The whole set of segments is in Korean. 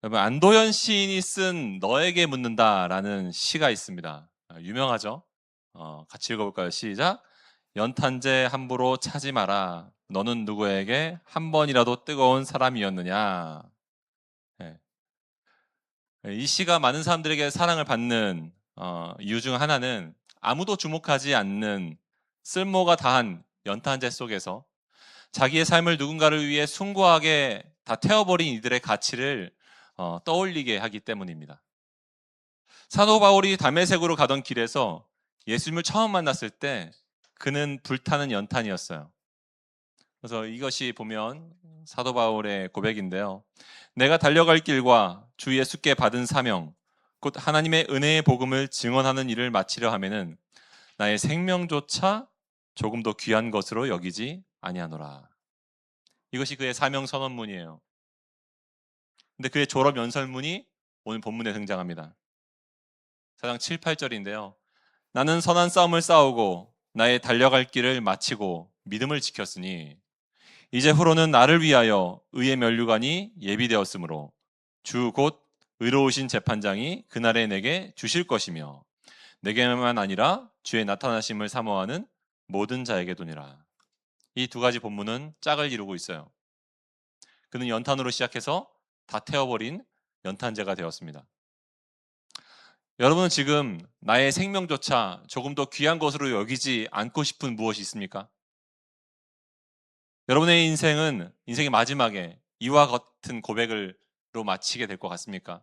여러분, 안도현 시인이 쓴 너에게 묻는다라는 시가 있습니다. 유명하죠? 같이 읽어볼까요? 시작. 연탄재 함부로 차지 마라. 너는 누구에게 한 번이라도 뜨거운 사람이었느냐. 예. 이 시가 많은 사람들에게 사랑을 받는 이유 중 하나는 아무도 주목하지 않는 쓸모가 다한 연탄재 속에서 자기의 삶을 누군가를 위해 숭고하게 다 태워버린 이들의 가치를 떠올리게 하기 때문입니다. 사도 바울이 다메섹으로 가던 길에서 예수님을 처음 만났을 때 그는 불타는 연탄이었어요. 그래서 이것이 보면 사도 바울의 고백인데요. 내가 달려갈 길과 주 예수께 받은 사명, 곧 하나님의 은혜의 복음을 증언하는 일을 마치려 하면은 나의 생명조차 조금 더 귀한 것으로 여기지 아니하노라. 이것이 그의 사명 선언문이에요. 근데 그의 졸업 연설문이 오늘 본문에 등장합니다. 4장 7, 8절인데요. 나는 선한 싸움을 싸우고 나의 달려갈 길을 마치고 믿음을 지켰으니 이제 후로는 나를 위하여 의의 면류관이 예비되었으므로 주 곧 의로우신 재판장이 그날에 내게 주실 것이며 내게만 아니라 주의 나타나심을 사모하는 모든 자에게도니라. 이 두 가지 본문은 짝을 이루고 있어요. 그는 연탄으로 시작해서 다 태워버린 연탄재가 되었습니다. 여러분은 지금 나의 생명조차 조금 더 귀한 것으로 여기지 않고 싶은 무엇이 있습니까? 여러분의 인생의 마지막에 이와 같은 고백으로 마치게 될 것 같습니까?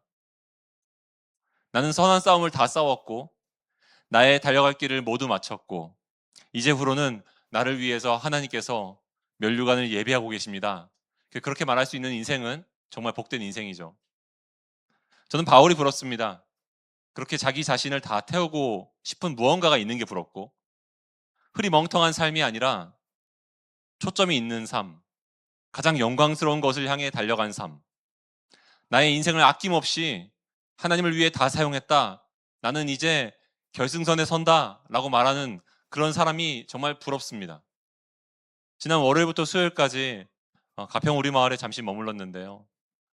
나는 선한 싸움을 다 싸웠고 나의 달려갈 길을 모두 마쳤고 이제 후로는 나를 위해서 하나님께서 면류관을 예비하고 계십니다. 그렇게 말할 수 있는 인생은 정말 복된 인생이죠. 저는 바울이 부럽습니다. 그렇게 자기 자신을 다 태우고 싶은 무언가가 있는 게 부럽고 흐리멍텅한 삶이 아니라 초점이 있는 삶, 가장 영광스러운 것을 향해 달려간 삶, 나의 인생을 아낌없이 하나님을 위해 다 사용했다. 나는 이제 결승선에 선다 라고 말하는 그런 사람이 정말 부럽습니다. 지난 월요일부터 수요일까지 가평 우리마을에 잠시 머물렀는데요.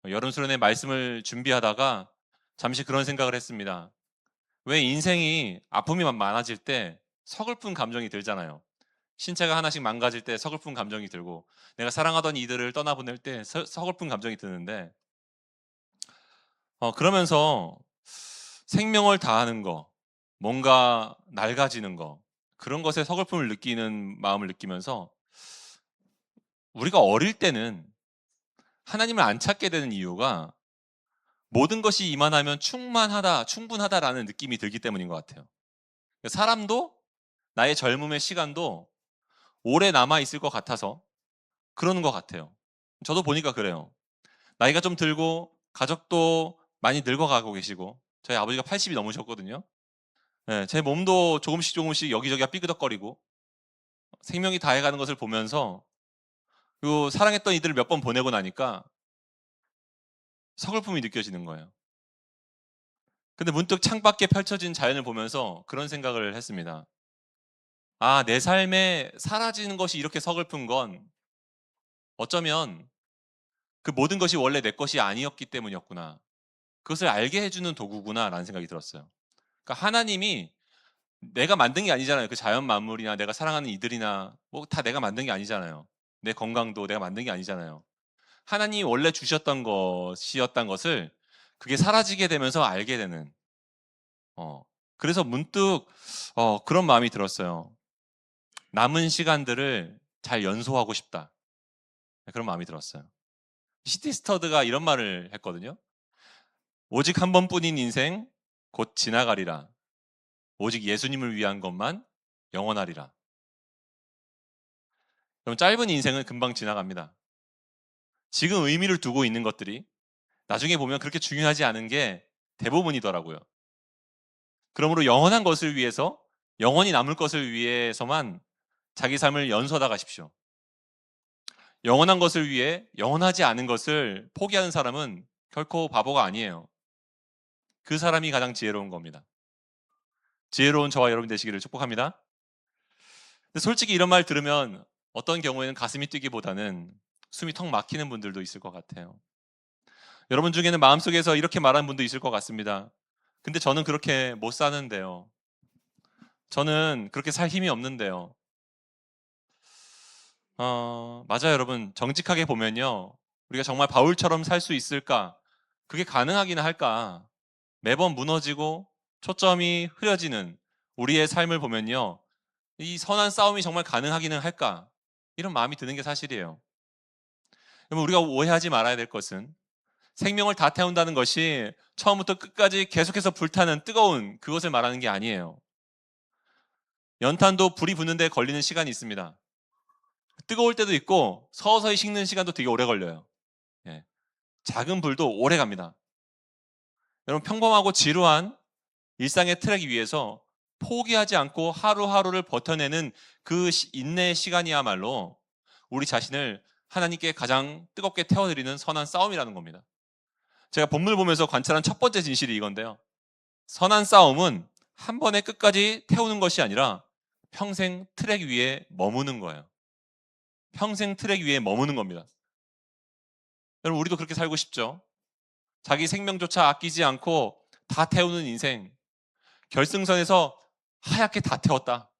여름 수련회 말씀을 준비하다가 잠시 그런 생각을 했습니다. 왜 인생이 아픔이 많아질 때 서글픈 감정이 들잖아요. 신체가 하나씩 망가질 때 서글픈 감정이 들고 내가 사랑하던 이들을 떠나보낼 때 서글픈 감정이 드는데 그러면서 생명을 다하는 거, 뭔가 낡아지는 거, 그런 것에 서글픔을 느끼는 마음을 느끼면서 우리가 어릴 때는 하나님을 안 찾게 되는 이유가 모든 것이 이만하면 충만하다, 충분하다라는 느낌이 들기 때문인 것 같아요. 사람도 나의 젊음의 시간도 오래 남아있을 것 같아서 그러는 것 같아요. 저도 보니까 그래요. 나이가 좀 들고 가족도 많이 늙어가고 계시고 저희 아버지가 80이 넘으셨거든요. 네, 제 몸도 조금씩 조금씩 여기저기가 삐그덕거리고 생명이 다해가는 것을 보면서 그 사랑했던 이들을 몇 번 보내고 나니까 서글픔이 느껴지는 거예요. 근데 문득 창밖에 펼쳐진 자연을 보면서 그런 생각을 했습니다. 아, 내 삶에 사라지는 것이 이렇게 서글픈 건 어쩌면 그 모든 것이 원래 내 것이 아니었기 때문이었구나. 그것을 알게 해주는 도구구나라는 생각이 들었어요. 그러니까 하나님이 내가 만든 게 아니잖아요. 그 자연 만물이나 내가 사랑하는 이들이나 뭐 다 내가 만든 게 아니잖아요. 내 건강도 내가 만든 게 아니잖아요. 하나님이 원래 주셨던 것이었던 것을 그게 사라지게 되면서 알게 되는 어 그래서 문득 그런 마음이 들었어요. 남은 시간들을 잘 연소하고 싶다. 그런 마음이 들었어요. 시티 스터드가 이런 말을 했거든요. 오직 한 번뿐인 인생 곧 지나가리라. 오직 예수님을 위한 것만 영원하리라. 그럼 짧은 인생은 금방 지나갑니다. 지금 의미를 두고 있는 것들이 나중에 보면 그렇게 중요하지 않은 게 대부분이더라고요. 그러므로 영원한 것을 위해서, 영원히 남을 것을 위해서만 자기 삶을 연소하다 가십시오. 영원한 것을 위해 영원하지 않은 것을 포기하는 사람은 결코 바보가 아니에요. 그 사람이 가장 지혜로운 겁니다. 지혜로운 저와 여러분 되시기를 축복합니다. 근데 솔직히 이런 말 들으면 어떤 경우에는 가슴이 뛰기보다는 숨이 턱 막히는 분들도 있을 것 같아요. 여러분 중에는 마음속에서 이렇게 말하는 분도 있을 것 같습니다. 근데 저는 그렇게 못 사는데요. 저는 그렇게 살 힘이 없는데요. 맞아요, 여러분. 정직하게 보면요. 우리가 정말 바울처럼 살 수 있을까? 그게 가능하기는 할까? 매번 무너지고 초점이 흐려지는 우리의 삶을 보면요. 이 선한 싸움이 정말 가능하기는 할까? 이런 마음이 드는 게 사실이에요. 그러면 우리가 오해하지 말아야 될 것은 생명을 다 태운다는 것이 처음부터 끝까지 계속해서 불타는 뜨거운 그것을 말하는 게 아니에요. 연탄도 불이 붙는 데 걸리는 시간이 있습니다. 뜨거울 때도 있고 서서히 식는 시간도 되게 오래 걸려요. 예. 작은 불도 오래 갑니다. 여러분 평범하고 지루한 일상의 트랙 위에서 포기하지 않고 하루하루를 버텨내는 그 인내의 시간이야말로 우리 자신을 하나님께 가장 뜨겁게 태워드리는 선한 싸움이라는 겁니다. 제가 본문을 보면서 관찰한 첫 번째 진실이 이건데요. 선한 싸움은 한 번에 끝까지 태우는 것이 아니라 평생 트랙 위에 머무는 거예요. 평생 트랙 위에 머무는 겁니다. 여러분 우리도 그렇게 살고 싶죠? 자기 생명조차 아끼지 않고 다 태우는 인생, 결승선에서 하얗게 다 태웠다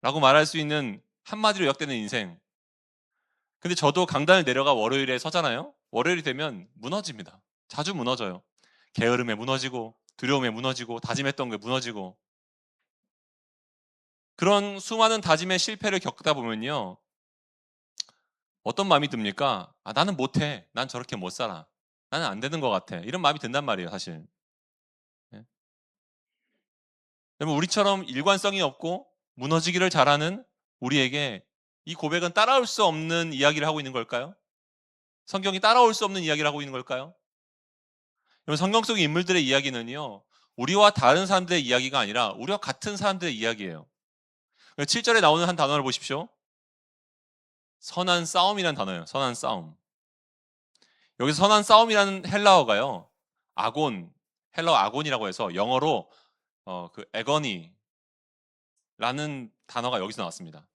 라고 말할 수 있는 한마디로 요약되는 인생. 근데 저도 강단을 내려가 월요일에 서잖아요. 월요일이 되면 무너집니다. 자주 무너져요. 게으름에 무너지고 두려움에 무너지고 다짐했던 게 무너지고 그런 수많은 다짐의 실패를 겪다 보면요. 어떤 마음이 듭니까? 나는 못해. 난 저렇게 못 살아. 나는 안 되는 것 같아. 이런 마음이 든단 말이에요, 사실. 예. 여러분, 우리처럼 일관성이 없고 무너지기를 잘하는 우리에게 이 고백은 따라올 수 없는 이야기를 하고 있는 걸까요? 성경이 따라올 수 없는 이야기를 하고 있는 걸까요? 여러분, 성경 속 인물들의 이야기는요, 우리와 다른 사람들의 이야기가 아니라 우리와 같은 사람들의 이야기예요. 7절에 나오는 한 단어를 보십시오. 선한 싸움이라는 단어예요. 선한 싸움. 여기서 선한 싸움이라는 헬라어가요. 아곤, 헬라어 아곤이라고 해서 영어로 그 에거니라는 단어가 여기서 나왔습니다.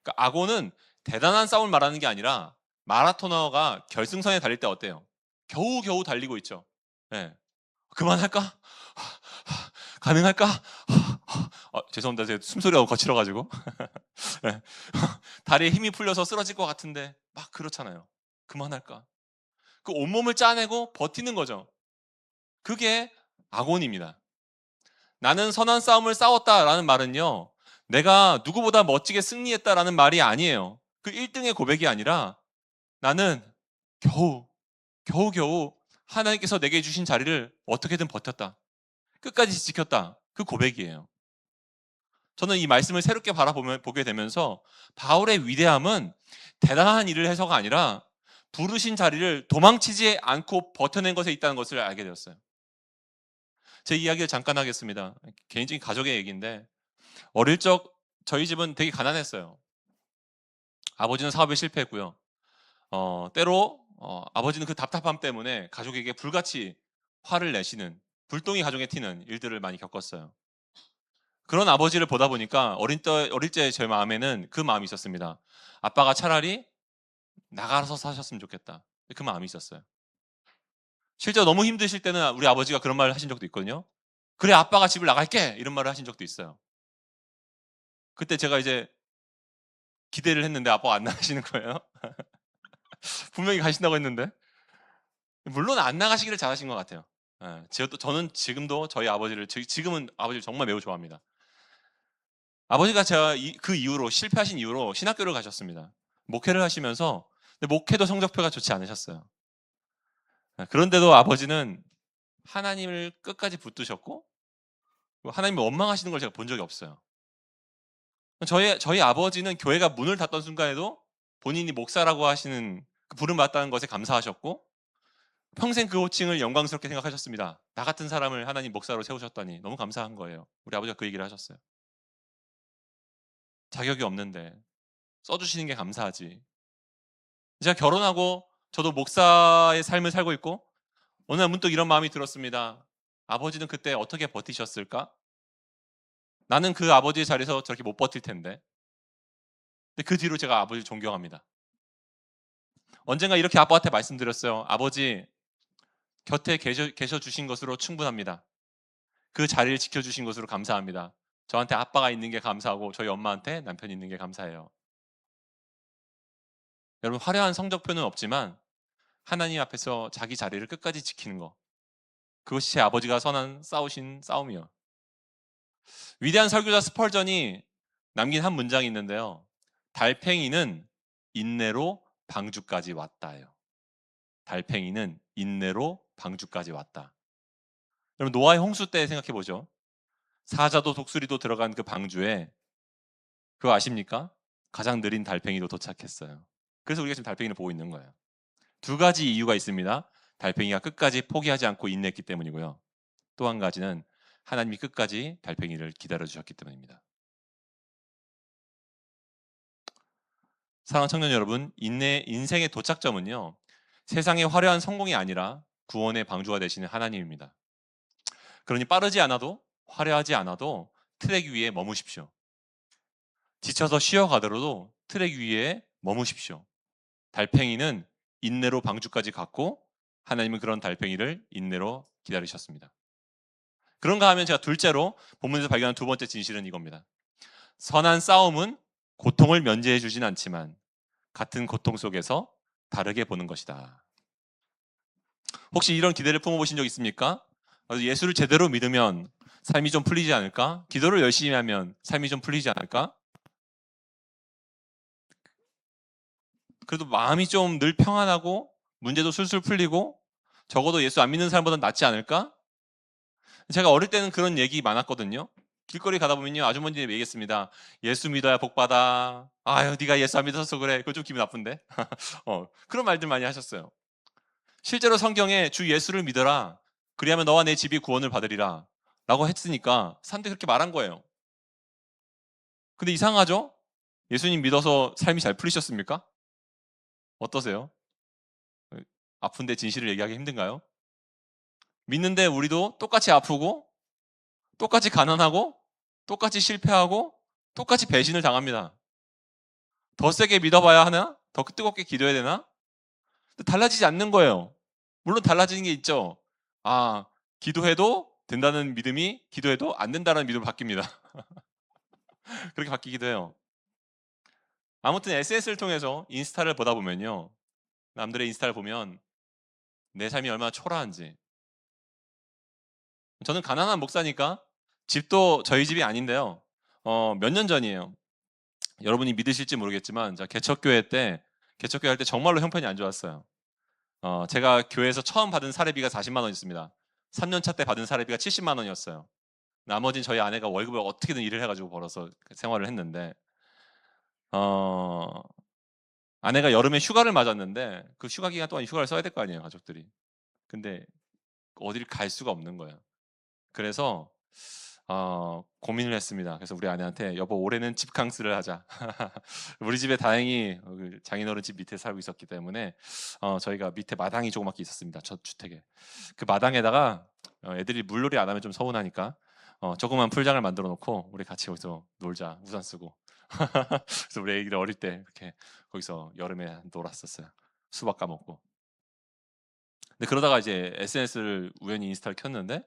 그러니까 아곤은 대단한 싸움을 말하는 게 아니라 마라토너가 결승선에 달릴 때 어때요? 겨우겨우 달리고 있죠. 네. 그만할까? 가능할까? 죄송합니다. 제 숨소리가 너무 거칠어가지고. 네. 다리에 힘이 풀려서 쓰러질 것 같은데 막 그렇잖아요. 그만할까? 그 온몸을 짜내고 버티는 거죠. 그게 아곤입니다. 나는 선한 싸움을 싸웠다라는 말은요. 내가 누구보다 멋지게 승리했다라는 말이 아니에요. 그 1등의 고백이 아니라 나는 겨우겨우 하나님께서 내게 주신 자리를 어떻게든 버텼다. 끝까지 지켰다. 그 고백이에요. 저는 이 말씀을 새롭게 보게 되면서 바울의 위대함은 대단한 일을 해서가 아니라 부르신 자리를 도망치지 않고 버텨낸 것에 있다는 것을 알게 되었어요. 제 이야기를 잠깐 하겠습니다. 개인적인 가족의 얘기인데 어릴 적 저희 집은 되게 가난했어요. 아버지는 사업에 실패했고요. 때로 아버지는 그 답답함 때문에 가족에게 불같이 화를 내시는 불똥이 가정에 튀는 일들을 많이 겪었어요. 그런 아버지를 보다 보니까 어릴 때 제 마음에는 그 마음이 있었습니다. 아빠가 차라리 나가서 사셨으면 좋겠다. 그 마음이 있었어요. 실제 너무 힘드실 때는 우리 아버지가 그런 말을 하신 적도 있거든요. 그래, 아빠가 집을 나갈게! 이런 말을 하신 적도 있어요. 그때 제가 이제 기대를 했는데 아빠가 안 나가시는 거예요. 분명히 가신다고 했는데. 물론 안 나가시기를 잘하신 것 같아요. 예, 저는 지금도 저희 아버지를, 지금은 아버지를 정말 매우 좋아합니다. 아버지가 제가 그 이후로, 실패하신 이후로 신학교를 가셨습니다. 목회를 하시면서, 근데 목회도 성적표가 좋지 않으셨어요. 예, 그런데도 아버지는 하나님을 끝까지 붙드셨고, 하나님을 원망하시는 걸 제가 본 적이 없어요. 저희 아버지는 교회가 문을 닫던 순간에도 본인이 목사라고 하시는 그 부름 받다는 것에 감사하셨고, 평생 그 호칭을 영광스럽게 생각하셨습니다. 나 같은 사람을 하나님 목사로 세우셨다니 너무 감사한 거예요. 우리 아버지가 그 얘기를 하셨어요. 자격이 없는데 써주시는 게 감사하지. 제가 결혼하고 저도 목사의 삶을 살고 있고 어느 날 문득 이런 마음이 들었습니다. 아버지는 그때 어떻게 버티셨을까? 나는 그 아버지의 자리에서 저렇게 못 버틸 텐데. 근데 그 뒤로 제가 아버지를 존경합니다. 언젠가 이렇게 아빠한테 말씀드렸어요. 아버지, 곁에 계셔 주신 것으로 충분합니다. 그 자리를 지켜주신 것으로 감사합니다. 저한테 아빠가 있는 게 감사하고 저희 엄마한테 남편이 있는 게 감사해요. 여러분, 화려한 성적표는 없지만 하나님 앞에서 자기 자리를 끝까지 지키는 거, 그것이 제 아버지가 싸우신 싸움이요. 위대한 설교자 스펄전이 남긴 한 문장이 있는데요. 달팽이는 인내로 방주까지 왔다예요. 달팽이는 인내로 방주까지 왔다. 여러분, 노아의 홍수 때 생각해 보죠. 사자도 독수리도 들어간 그 방주에, 그거 아십니까? 가장 느린 달팽이도 도착했어요. 그래서 우리가 지금 달팽이를 보고 있는 거예요. 두 가지 이유가 있습니다. 달팽이가 끝까지 포기하지 않고 인내했기 때문이고요. 또 한 가지는 하나님이 끝까지 달팽이를 기다려 주셨기 때문입니다. 사랑하는 청년 여러분, 인생의 도착점은요, 세상의 화려한 성공이 아니라 구원의 방주가 되시는 하나님입니다. 그러니 빠르지 않아도, 화려하지 않아도 트랙 위에 머무십시오. 지쳐서 쉬어가더라도 트랙 위에 머무십시오. 달팽이는 인내로 방주까지 갔고 하나님은 그런 달팽이를 인내로 기다리셨습니다. 그런가 하면 제가 둘째로 본문에서 발견한 두 번째 진실은 이겁니다. 선한 싸움은 고통을 면제해 주진 않지만 같은 고통 속에서 다르게 보는 것이다. 혹시 이런 기대를 품어보신 적 있습니까? 예수를 제대로 믿으면 삶이 좀 풀리지 않을까? 기도를 열심히 하면 삶이 좀 풀리지 않을까? 그래도 마음이 좀 늘 평안하고 문제도 술술 풀리고 적어도 예수 안 믿는 사람보다 낫지 않을까? 제가 어릴 때는 그런 얘기 많았거든요. 길거리 가다 보면요, 아주머니들이 얘기했습니다. 예수 믿어야 복 받아. 아유, 네가 예수 안 믿어서 그래. 그거 좀 기분 나쁜데. 그런 말들 많이 하셨어요. 실제로 성경에 주 예수를 믿어라. 그리하면 너와 내 집이 구원을 받으리라. 라고 했으니까 사람들이 그렇게 말한 거예요. 근데 이상하죠? 예수님 믿어서 삶이 잘 풀리셨습니까? 어떠세요? 아픈데 진실을 얘기하기 힘든가요? 믿는데 우리도 똑같이 아프고, 똑같이 가난하고, 똑같이 실패하고, 똑같이 배신을 당합니다. 더 세게 믿어봐야 하나? 더 뜨겁게 기도해야 되나? 달라지지 않는 거예요. 물론 달라지는 게 있죠. 아, 기도해도 된다는 믿음이 기도해도 안 된다는 믿음으로 바뀝니다. 그렇게 바뀌기도 해요. 아무튼 SNS를 통해서 인스타를 보다 보면요, 남들의 인스타를 보면 내 삶이 얼마나 초라한지. 저는 가난한 목사니까 집도 저희 집이 아닌데요. 몇 년 전이에요. 여러분이 믿으실지 모르겠지만 개척교회 할 때 정말로 형편이 안 좋았어요. 제가 교회에서 처음 받은 사례비가 40만 원이었습니다. 3년 차 때 받은 사례비가 70만 원이었어요. 나머지는 저희 아내가 월급을 어떻게든 일을 해가지고 벌어서 생활을 했는데, 어, 아내가 여름에 휴가를 맞았는데 그 휴가 기간 동안 휴가를 써야 될 거 아니에요, 가족들이. 근데 어딜 갈 수가 없는 거예요. 그래서 고민을 했습니다. 그래서 우리 아내한테 여보, 올해는 집캉스를 하자. 우리 집에 다행히 장인어른 집 밑에 살고 있었기 때문에 저희가 밑에 마당이 조그맣게 있었습니다. 저주택에. 그 마당에다가 애들이 물놀이 안 하면 좀 서운하니까 조그만 풀장을 만들어 놓고 우리 같이 거기서 놀자, 우산 쓰고. 그래서 우리 애기들 어릴 때 이렇게 거기서 여름에 놀았었어요. 수박 까먹고. 근데 그러다가 이제 SNS를 우연히 인스타를 켰는데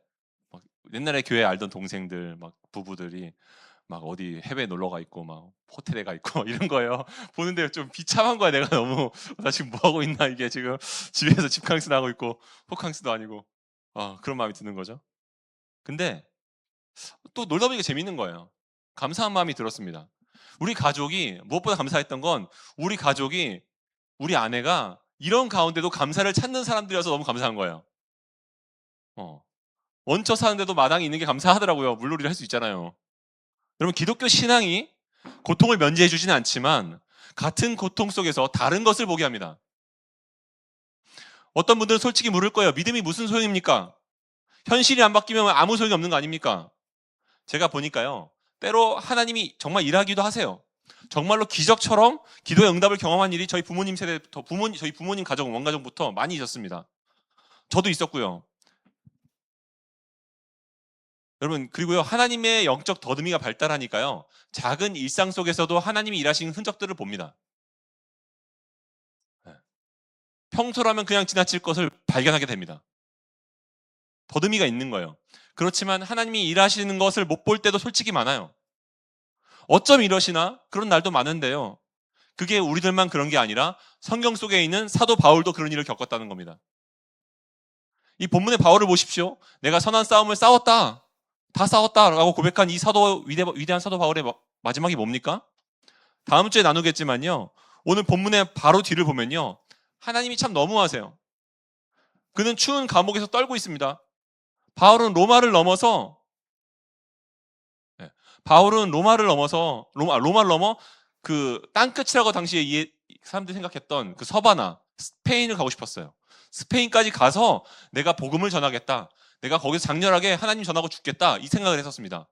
막 옛날에 교회 알던 동생들 막 부부들이 막 어디 해외 놀러 가 있고 막 호텔에 가 있고 이런 거예요. 보는데 좀 비참한 거야. 내가 너무 나 지금 뭐 하고 있나, 이게 지금 집에서 집캉스나 하고 있고 호캉스도 아니고 그런 마음이 드는 거죠. 근데 또 놀다 보니까 재밌는 거예요. 감사한 마음이 들었습니다. 우리 가족이 무엇보다 감사했던 건 우리 아내가 이런 가운데도 감사를 찾는 사람들이어서 너무 감사한 거예요. 어. 얹혀 사는데도 마당이 있는 게 감사하더라고요. 물놀이를 할 수 있잖아요. 여러분, 기독교 신앙이 고통을 면제해 주지는 않지만 같은 고통 속에서 다른 것을 보게 합니다. 어떤 분들은 솔직히 물을 거예요. 믿음이 무슨 소용입니까? 현실이 안 바뀌면 아무 소용이 없는 거 아닙니까? 제가 보니까요, 때로 하나님이 정말 일하기도 하세요. 정말로 기적처럼 기도의 응답을 경험한 일이 저희 부모님 세대부터, 저희 부모님 가정, 원가정부터 많이 있었습니다. 저도 있었고요. 여러분, 그리고요, 하나님의 영적 더듬이가 발달하니까요, 작은 일상 속에서도 하나님이 일하신 흔적들을 봅니다. 평소라면 그냥 지나칠 것을 발견하게 됩니다. 더듬이가 있는 거예요. 그렇지만 하나님이 일하시는 것을 못 볼 때도 솔직히 많아요. 어쩜 이러시나? 그런 날도 많은데요. 그게 우리들만 그런 게 아니라 성경 속에 있는 사도 바울도 그런 일을 겪었다는 겁니다. 이 본문의 바울을 보십시오. 내가 선한 싸움을 싸웠다. 다 싸웠다라고 고백한 이 위대한 사도 바울의 마지막이 뭡니까? 다음 주에 나누겠지만요. 오늘 본문의 바로 뒤를 보면요. 하나님이 참 너무하세요. 그는 추운 감옥에서 떨고 있습니다. 바울은 로마를 넘어서 로마를 넘어 그 땅끝이라고 당시에 사람들이 생각했던 그 서바나 스페인을 가고 싶었어요. 스페인까지 가서 내가 복음을 전하겠다. 내가 거기서 장렬하게 하나님 전하고 죽겠다. 이 생각을 했었습니다.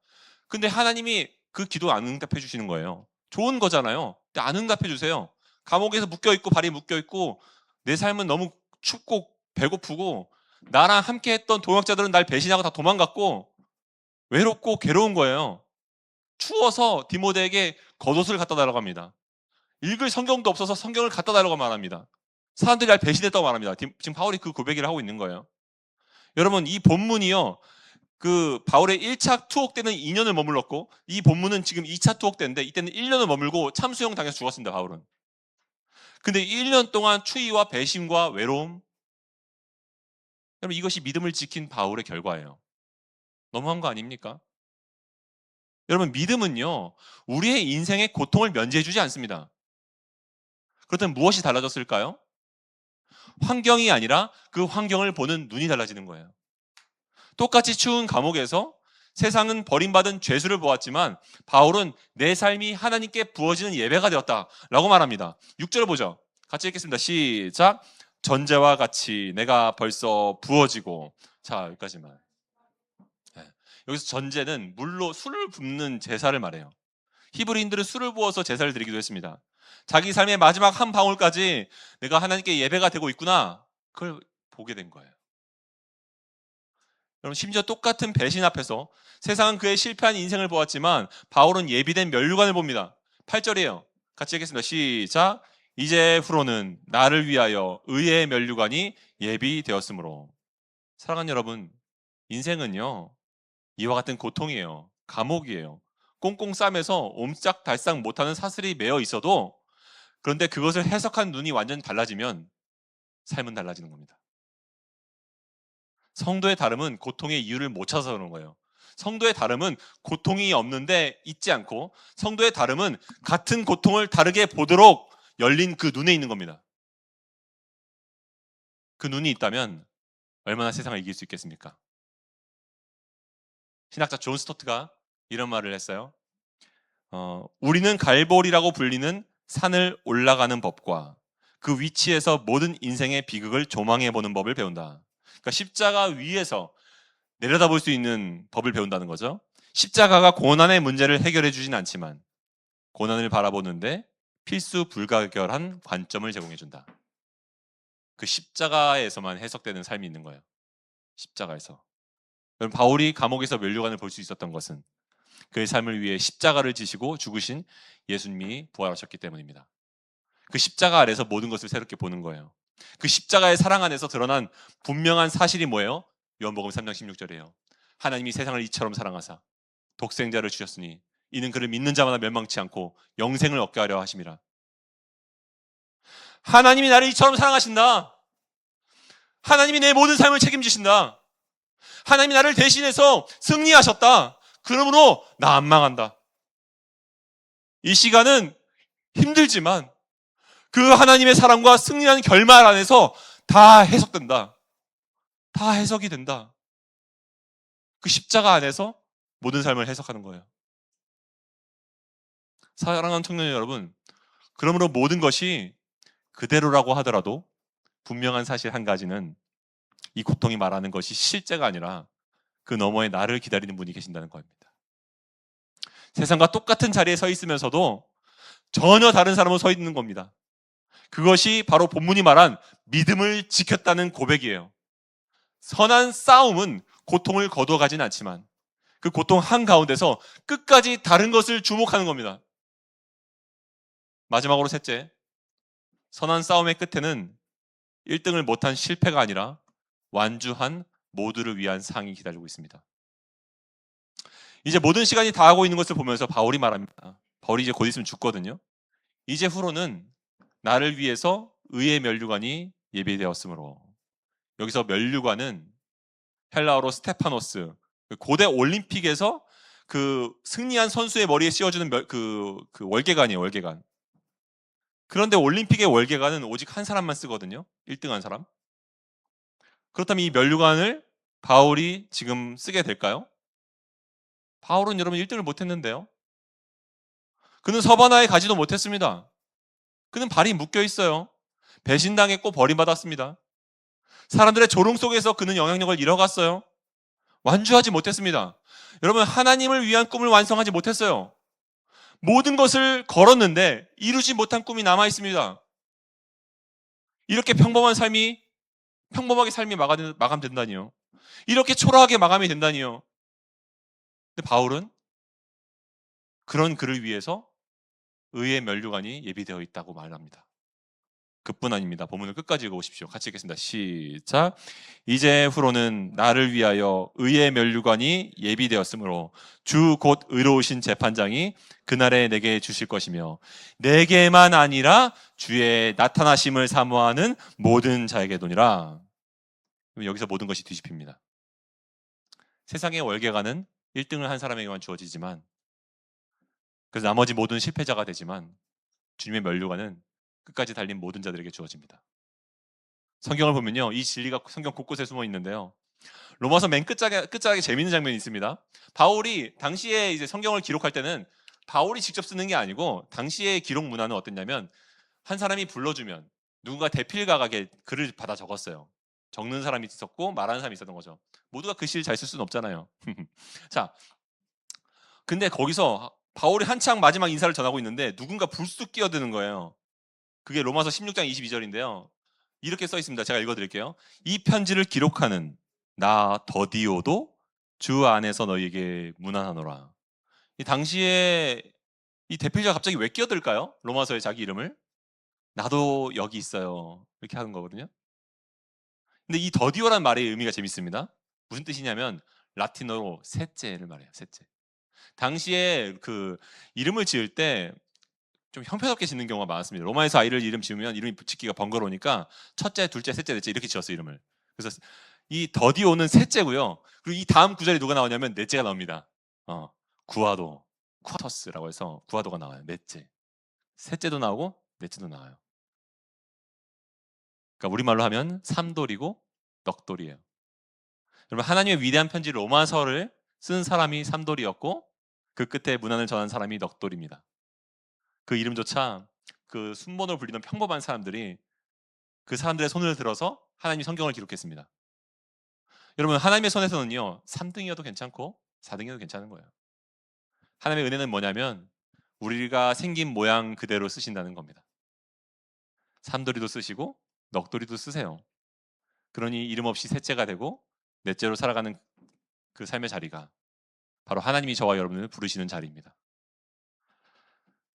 근데 하나님이 그 기도 안 응답해 주시는 거예요. 좋은 거잖아요. 근데 안 응답해 주세요. 감옥에서 묶여 있고 발이 묶여 있고 내 삶은 너무 춥고 배고프고 나랑 함께 했던 동역자들은 날 배신하고 다 도망갔고 외롭고 괴로운 거예요. 추워서 디모데에게 겉옷을 갖다 달라고 합니다. 읽을 성경도 없어서 성경을 갖다 달라고 말합니다. 사람들이 날 배신했다고 말합니다. 지금 바울이 그 고백을 하고 있는 거예요. 여러분, 이 본문이요. 그 바울의 1차 투옥 때는 2년을 머물렀고 이 본문은 지금 2차 투옥 때인데 이때는 1년을 머물고 참수형 당해서 죽었습니다. 바울은. 근데 1년 동안 추위와 배신과 외로움, 여러분 이것이 믿음을 지킨 바울의 결과예요. 너무한 거 아닙니까? 여러분 믿음은요. 우리의 인생의 고통을 면제해 주지 않습니다. 그렇다면 무엇이 달라졌을까요? 환경이 아니라 그 환경을 보는 눈이 달라지는 거예요. 똑같이 추운 감옥에서 세상은 버림받은 죄수를 보았지만 바울은 내 삶이 하나님께 부어지는 예배가 되었다라고 말합니다. 6절 보죠. 같이 읽겠습니다. 시작. 전제와 같이 내가 벌써 부어지고. 자, 여기까지만. 네. 여기서 전제는 물로 술을 붓는 제사를 말해요. 히브리인들은 술을 부어서 제사를 드리기도 했습니다. 자기 삶의 마지막 한 방울까지 내가 하나님께 예배가 되고 있구나. 그걸 보게 된 거예요. 여러분 심지어 똑같은 배신 앞에서 세상은 그의 실패한 인생을 보았지만 바울은 예비된 면류관을 봅니다. 8절이에요. 같이 읽겠습니다. 시작. 이제 후로는 나를 위하여 의의 면류관이 예비되었으므로. 사랑하는 여러분, 인생은요 이와 같은 고통이에요. 감옥이에요. 꽁꽁 싸매서 옴짝달싹 못하는 사슬이 매어 있어도 그런데 그것을 해석한 눈이 완전히 달라지면 삶은 달라지는 겁니다. 성도의 다름은 고통의 이유를 못 찾아서 그런 거예요. 성도의 다름은 고통이 없는데 있지 않고 성도의 다름은 같은 고통을 다르게 보도록 열린 그 눈에 있는 겁니다. 그 눈이 있다면 얼마나 세상을 이길 수 있겠습니까? 신학자 존 스토트가 이런 말을 했어요. 우리는 갈보리라고 불리는 산을 올라가는 법과 그 위치에서 모든 인생의 비극을 조망해보는 법을 배운다. 그러니까 십자가 위에서 내려다볼 수 있는 법을 배운다는 거죠. 십자가가 고난의 문제를 해결해 주진 않지만 고난을 바라보는데 필수 불가결한 관점을 제공해 준다. 그 십자가에서만 해석되는 삶이 있는 거예요. 십자가에서. 바울이 감옥에서 면류관을 볼 수 있었던 것은 그의 삶을 위해 십자가를 지시고 죽으신 예수님이 부활하셨기 때문입니다. 그 십자가 아래서 모든 것을 새롭게 보는 거예요. 그 십자가의 사랑 안에서 드러난 분명한 사실이 뭐예요? 요한복음 3장 16절이에요. 하나님이 세상을 이처럼 사랑하사 독생자를 주셨으니 이는 그를 믿는 자마다 멸망치 않고 영생을 얻게 하려 하심이라. 하나님이 나를 이처럼 사랑하신다. 하나님이 내 모든 삶을 책임지신다. 하나님이 나를 대신해서 승리하셨다. 그러므로 나 안 망한다. 이 시간은 힘들지만 그 하나님의 사랑과 승리하는 결말 안에서 다 해석된다. 다 해석이 된다. 그 십자가 안에서 모든 삶을 해석하는 거예요. 사랑하는 청년 여러분, 그러므로 모든 것이 그대로라고 하더라도 분명한 사실 한 가지는 이 고통이 말하는 것이 실제가 아니라 그 너머에 나를 기다리는 분이 계신다는 겁니다. 세상과 똑같은 자리에 서 있으면서도 전혀 다른 사람으로 서 있는 겁니다. 그것이 바로 본문이 말한 믿음을 지켰다는 고백이에요. 선한 싸움은 고통을 거둬가진 않지만 그 고통 한가운데서 끝까지 다른 것을 주목하는 겁니다. 마지막으로 셋째, 선한 싸움의 끝에는 1등을 못한 실패가 아니라 완주한 모두를 위한 상이 기다리고 있습니다. 이제 모든 시간이 다하고 있는 것을 보면서 바울이 말합니다. 바울이 이제 곧 있으면 죽거든요. 이제 후로는 나를 위해서 의의 면류관이 예비되었으므로. 여기서 면류관은 헬라어로 스테파노스, 고대 올림픽에서 그 승리한 선수의 머리에 씌워주는 그 월계관이에요, 월계관. 그런데 올림픽의 월계관은 오직 한 사람만 쓰거든요. 1등한 사람. 그렇다면 이 면류관을 바울이 지금 쓰게 될까요? 바울은 여러분 1등을 못했는데요. 그는 서바나에 가지도 못했습니다. 그는 발이 묶여 있어요. 배신당했고 버림받았습니다. 사람들의 조롱 속에서 그는 영향력을 잃어갔어요. 완주하지 못했습니다. 여러분, 하나님을 위한 꿈을 완성하지 못했어요. 모든 것을 걸었는데 이루지 못한 꿈이 남아 있습니다. 이렇게 평범하게 삶이 마감된다니요. 이렇게 초라하게 마감이 된다니요. 근데 바울은 그런 그를 위해서 의의 면류관이 예비되어 있다고 말합니다. 그뿐 아닙니다. 본문을 끝까지 읽어보십시오. 같이 읽겠습니다. 시작. 이제 후로는 나를 위하여 의의 면류관이 예비되었으므로 주 곧 의로우신 재판장이 그날에 내게 주실 것이며 내게만 아니라 주의 나타나심을 사모하는 모든 자에게도니라. 여기서 모든 것이 뒤집힙니다. 세상의 월계관은 1등을 한 사람에게만 주어지지만, 그래서 나머지 모든 실패자가 되지만, 주님의 면류관은 끝까지 달린 모든 자들에게 주어집니다. 성경을 보면요, 이 진리가 성경 곳곳에 숨어 있는데요. 로마서 맨 끝자락에 재미있는 장면이 있습니다. 바울이 당시에 이제 성경을 기록할 때는 바울이 직접 쓰는 게 아니고, 당시의 기록 문화는 어땠냐면 한 사람이 불러주면 누군가 대필가가 글을 받아 적었어요. 적는 사람이 있었고 말하는 사람이 있었던 거죠. 모두가 글씨를 잘 쓸 수는 없잖아요. 자, 근데 거기서 바울이 한창 마지막 인사를 전하고 있는데 누군가 불쑥 끼어드는 거예요. 그게 로마서 16장 22절인데요. 이렇게 써 있습니다. 제가 읽어드릴게요. 이 편지를 기록하는 나 더디오도 주 안에서 너희에게 문안하노라. 이 당시에 이 대필자가 갑자기 왜 끼어들까요? 로마서에 자기 이름을. 나도 여기 있어요. 이렇게 하는 거거든요. 근데 이 더디오라는 말의 의미가 재밌습니다. 무슨 뜻이냐면 라틴어로 셋째를 말해요. 셋째. 당시에 그 이름을 지을 때 좀 형편없게 짓는 경우가 많았습니다. 로마에서 아이를 이름 지으면 이름이 짓기가 번거로우니까 첫째, 둘째, 셋째, 넷째 이렇게 지었어요, 이름을. 그래서 이 더디오는 셋째고요. 그리고 이 다음 구절에 누가 나오냐면 넷째가 나옵니다. 구아도, 쿠아터스라고 해서 구아도가 나와요. 넷째. 셋째도 나오고 넷째도 나와요. 그러니까 우리말로 하면 삼돌이고 넉돌이에요. 여러분, 하나님의 위대한 편지 로마서를 쓴 사람이 삼돌이었고 그 끝에 문안을 전한 사람이 넉돌입니다. 그 이름조차 그 순번으로 불리는 평범한 사람들이 그 사람들의 손을 들어서 하나님이 성경을 기록했습니다. 여러분, 하나님의 손에서는요 3등이어도 괜찮고 4등이어도 괜찮은 거예요. 하나님의 은혜는 뭐냐면 우리가 생긴 모양 그대로 쓰신다는 겁니다. 삼돌이도 쓰시고 넋돌이도 쓰세요. 그러니 이름 없이 셋째가 되고 넷째로 살아가는 그 삶의 자리가 바로 하나님이 저와 여러분을 부르시는 자리입니다.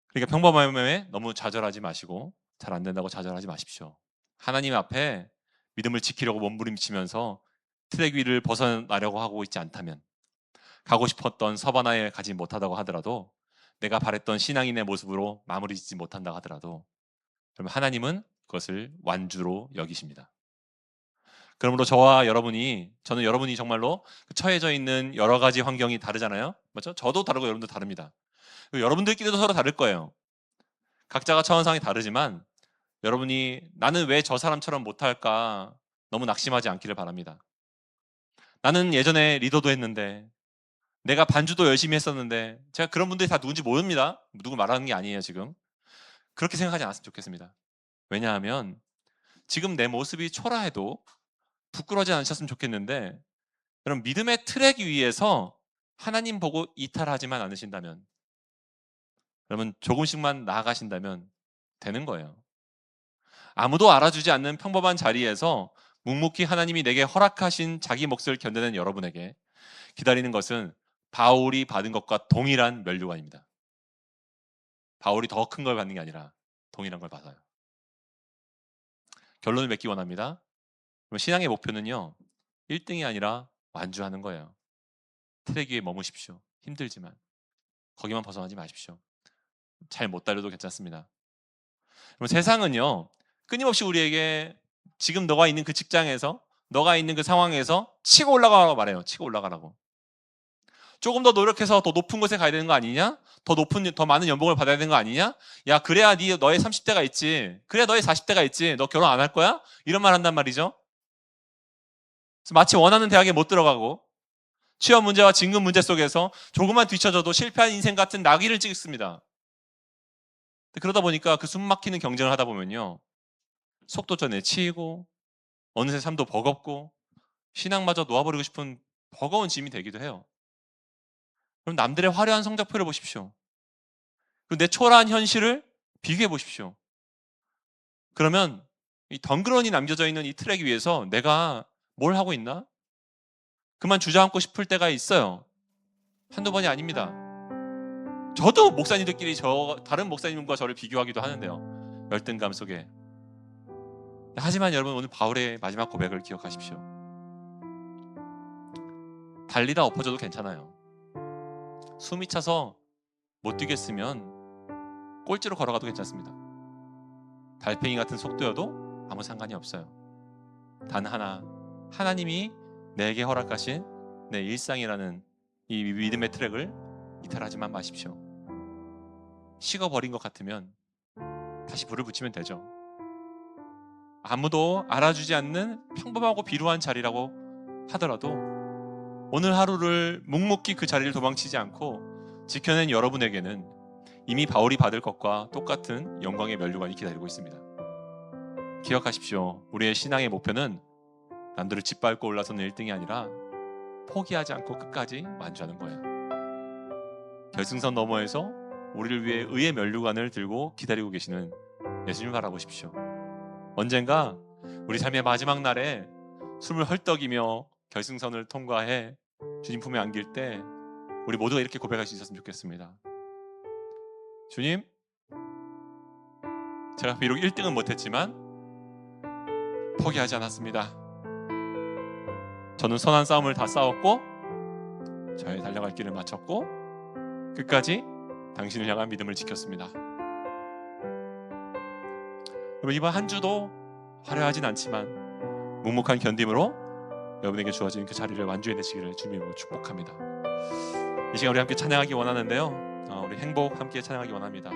그러니까 평범함에 너무 좌절하지 마시고 잘 안 된다고 좌절하지 마십시오. 하나님 앞에 믿음을 지키려고 몸부림치면서 트랙 위를 벗어나려고 하고 있지 않다면, 가고 싶었던 서바나에 가지 못하다고 하더라도, 내가 바랬던 신앙인의 모습으로 마무리 짓지 못한다고 하더라도, 그러면 하나님은 그것을 완주로 여기십니다. 그러므로 저는 여러분이 정말로 처해져 있는 여러 가지 환경이 다르잖아요. 맞죠? 저도 다르고 여러분도 다릅니다. 여러분들끼리도 서로 다를 거예요. 각자가 처한 상황이 다르지만 여러분이 나는 왜 저 사람처럼 못할까 너무 낙심하지 않기를 바랍니다. 나는 예전에 리더도 했는데, 내가 반주도 열심히 했었는데, 제가 그런 분들이 다 누군지 모릅니다. 누구 말하는 게 아니에요 지금. 그렇게 생각하지 않았으면 좋겠습니다. 왜냐하면 지금 내 모습이 초라해도 부끄러워하지 않으셨으면 좋겠는데, 여러분, 믿음의 트랙 위에서 하나님 보고 이탈하지만 않으신다면, 여러분 조금씩만 나아가신다면 되는 거예요. 아무도 알아주지 않는 평범한 자리에서 묵묵히 하나님이 내게 허락하신 자기 몫을 견뎌낸 여러분에게 기다리는 것은 바울이 받은 것과 동일한 면류관입니다. 바울이 더 큰 걸 받는 게 아니라 동일한 걸 받아요. 결론을 맺기 원합니다. 신앙의 목표는요, 1등이 아니라 완주하는 거예요. 트랙 위에 머무십시오. 힘들지만 거기만 벗어나지 마십시오. 잘 못 달려도 괜찮습니다. 그럼 세상은요, 끊임없이 우리에게 지금 너가 있는 그 직장에서, 너가 있는 그 상황에서 치고 올라가라고 말해요. 치고 올라가라고. 조금 더 노력해서 더 높은 곳에 가야 되는 거 아니냐? 더 많은 연봉을 받아야 되는 거 아니냐? 야, 그래야 너의 30대가 있지. 그래야 너의 40대가 있지. 너 결혼 안 할 거야? 이런 말 한단 말이죠. 그래서 마치 원하는 대학에 못 들어가고 취업 문제와 진급 문제 속에서 조금만 뒤쳐져도 실패한 인생 같은 낙이를 찍습니다. 그러다 보니까 그 숨막히는 경쟁을 하다 보면요, 속도전 내치이고 어느새 삶도 버겁고 신앙마저 놓아버리고 싶은 버거운 짐이 되기도 해요. 그럼 남들의 화려한 성적표를 보십시오. 그리고 내 초라한 현실을 비교해 보십시오. 그러면 이 덩그러니 남겨져 있는 이 트랙 위에서 내가 뭘 하고 있나? 그만 주저앉고 싶을 때가 있어요. 한두 번이 아닙니다. 저도 목사님들끼리 다른 목사님과 저를 비교하기도 하는데요. 열등감 속에. 하지만 여러분, 오늘 바울의 마지막 고백을 기억하십시오. 달리다 엎어져도 괜찮아요. 숨이 차서 못 뛰겠으면 꼴찌로 걸어가도 괜찮습니다. 달팽이 같은 속도여도 아무 상관이 없어요. 단 하나, 하나님이 내게 허락하신 내 일상이라는 이 믿음의 트랙을 이탈하지만 마십시오. 식어버린 것 같으면 다시 불을 붙이면 되죠. 아무도 알아주지 않는 평범하고 비루한 자리라고 하더라도 오늘 하루를 묵묵히 그 자리를 도망치지 않고 지켜낸 여러분에게는 이미 바울이 받을 것과 똑같은 영광의 면류관이 기다리고 있습니다. 기억하십시오. 우리의 신앙의 목표는 남들을 짓밟고 올라서는 1등이 아니라 포기하지 않고 끝까지 완주하는 거예요. 결승선 너머에서 우리를 위해 의의 면류관을 들고 기다리고 계시는 예수님을 바라보십시오. 언젠가 우리 삶의 마지막 날에 숨을 헐떡이며 결승선을 통과해 주님 품에 안길 때 우리 모두가 이렇게 고백할 수 있었으면 좋겠습니다. 주님, 제가 비록 1등은 못했지만 포기하지 않았습니다. 저는 선한 싸움을 다 싸웠고 저의 달려갈 길을 마쳤고 끝까지 당신을 향한 믿음을 지켰습니다. 여러분, 이번 한 주도 화려하진 않지만 묵묵한 견딤으로 여러분에게 주어진 그 자리를 완주해내시기를 주님으로 축복합니다. 이 시간 우리 함께 찬양하기 원하는데요, 우리 행복 함께 찬양하기 원합니다.